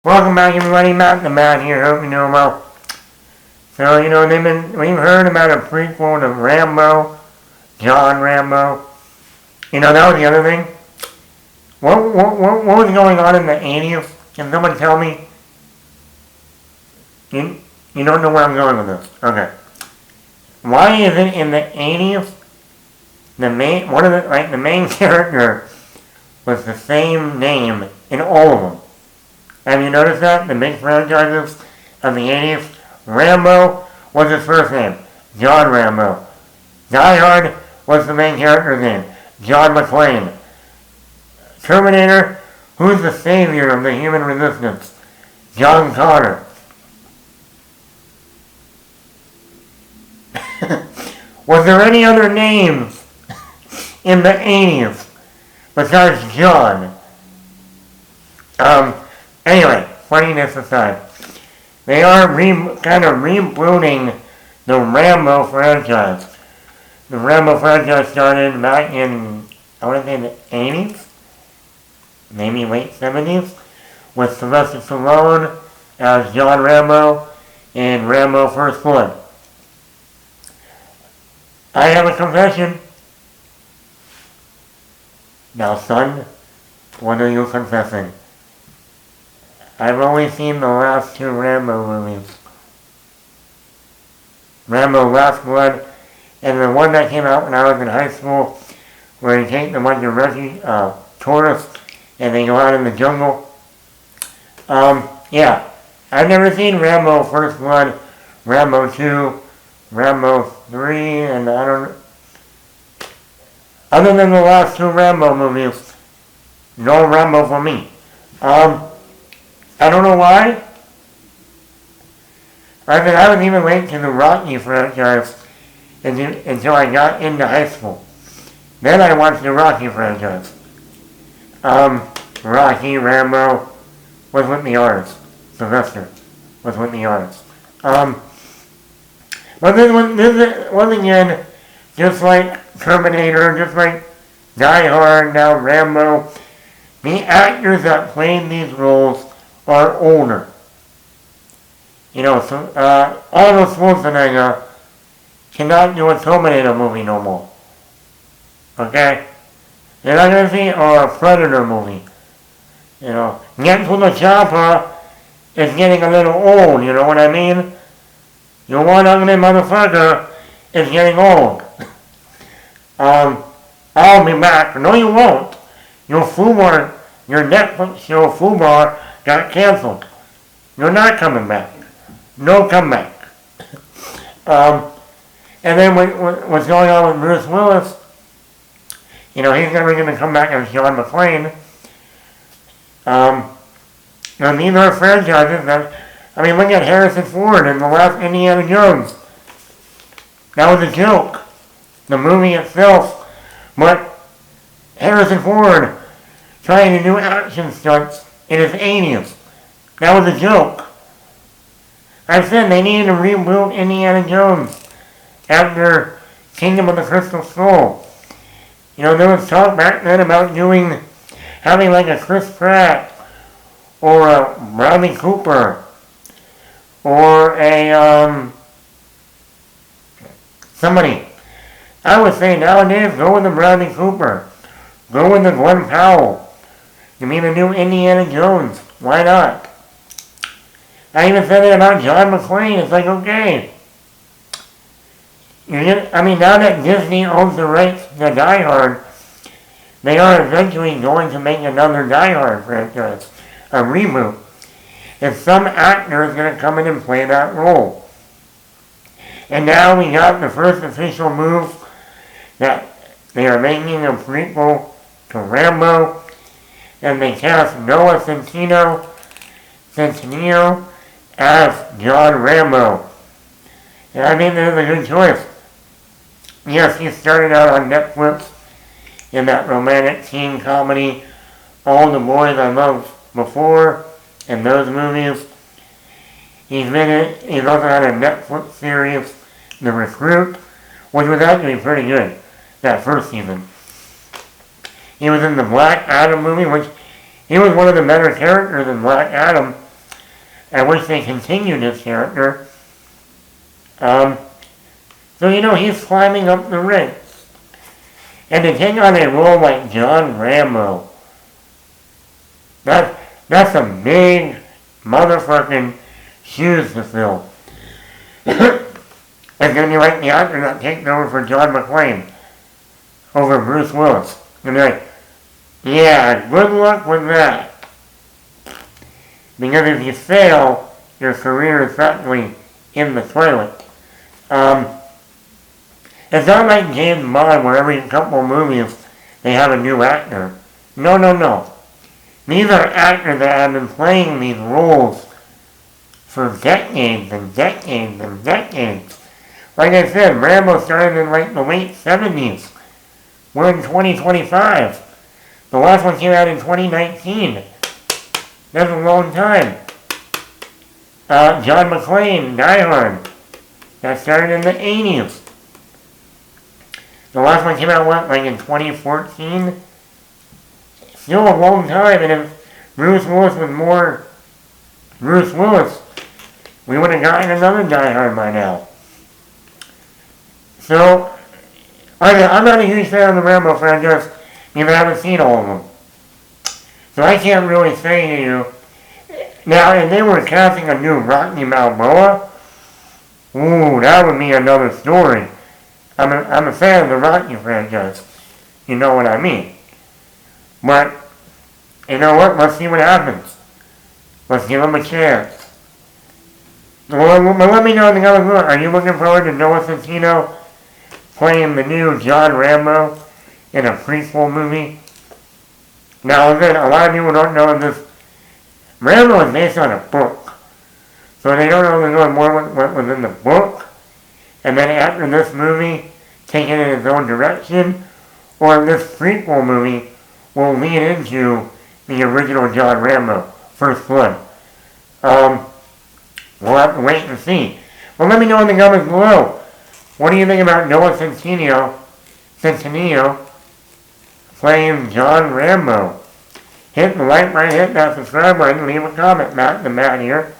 Welcome back, everybody. Matt the Man here. Hope you know well. So, we've heard about a prequel to Rambo, John Rambo. That was the other thing. What was going on in the 80s? Can someone tell me? You don't know where I'm going with this. Okay. Why is it in the 80s the main character was the same name in all of them? Have you noticed that? The big franchises of the 80s? Rambo was his first name, John Rambo. Die Hard was the main character's name, John McClane. Terminator, who's the savior of the human resistance? John Connor. Was there any other names in the 80s besides John? Anyway, funniness aside, they are kind of rebooting the Rambo franchise. The Rambo franchise started back in, I want to say the 80s, maybe late 70s, with Sylvester Stallone as John Rambo in Rambo First Blood. I have a confession. Now, son, what are you confessing? I've only seen the last two Rambo movies. Rambo Last Blood, and the one that came out when I was in high school, where they take a bunch of tourists, and they go out in the jungle. Yeah. I've never seen Rambo First Blood, Rambo 2, Rambo 3, and I don't... Other than the last two Rambo movies, no Rambo for me. I don't know why. I was even late to the Rocky franchise until I got into high school. Then I watched the Rocky franchise. Rocky, Rambo was with the artists. Sylvester was with the artists. But this was again, just like Terminator, just like Die Hard, now Rambo. The actors that played these roles are older. Arnold Schwarzenegger cannot do a Terminator movie no more. Okay? You're not going to see a Predator movie. Get to the Chopper is getting a little old, you know what I mean? Your one ugly motherfucker is getting old. I'll be back. No, you won't. Your Netflix show Fubar got canceled. You're not coming back. No comeback. And then what's going on with Bruce Willis, he's never going to come back as John McClane. Now these are franchises that, look at Harrison Ford in the last Indiana Jones. That was a joke. The movie itself, but Harrison Ford trying to do action stunts in his 80s. That was a joke. I said they needed to reboot Indiana Jones after Kingdom of the Crystal Skull. There was talk back then about having like a Chris Pratt or a Bradley Cooper or a somebody. I would say nowadays go with the Bradley Cooper. Go with the Glenn Powell. You mean the new Indiana Jones? Why not? I even said it about John McClane. It's like, okay. Now that Disney owns the rights to Die Hard, they are eventually going to make another Die Hard franchise, a reboot. And some actor is going to come in and play that role. And now we got the first official move that they are making a prequel to Rambo, and they cast Noah Centineo as John Rambo. And I think this is a good choice. Yes, he started out on Netflix in that romantic teen comedy, All the Boys I Loved Before, and those movies. He's also had a Netflix series, The Recruit, which was actually pretty good, that first season. He was in the Black Adam movie, which he was one of the better characters in Black Adam. I wish they continued this character. So, he's climbing up the ranks. And to take on a role like John Rambo, that's a big motherfucking shoes to fill. It's going to be like the actor that takes over for John McClane over Bruce Willis. And they're like, yeah, good luck with that. Because if you fail, your career is practically in the toilet. It's not like James Bond where every couple of movies they have a new actor. No. These are actors that have been playing these roles for decades and decades and decades. Like I said, Rambo started in like the late 70s. We're in 2025. The last one came out in 2019. That's a long time. John McClane, Die Hard. That started in the 80s. The last one came out, like in 2014? Still a long time, and if Bruce Willis was more Bruce Willis, we would have gotten another Die Hard by now. So, I'm not a huge fan of the Rambo franchise because I haven't seen all of them. So I can't really say to you. Now, if they were casting a new Rocky Balboa, ooh, that would be another story. I'm a fan of the Rocky franchise. You know what I mean. But, you know what? Let's see what happens. Let's give them a chance. Well, let me know in the comments. Are you looking forward to Noah Centineo playing the new John Rambo in a prequel movie? Now, again, a lot of people don't know this. Rambo is based on a book. So they don't know more what was in the book. And then after this movie, take it in its own direction, or this prequel movie will lead into the original John Rambo, First Blood. We'll have to wait and see. Well, let me know in the comments below. What do you think about Noah Centineo playing John Rambo? Hit the like button, hit that subscribe button, leave a comment. Matt here.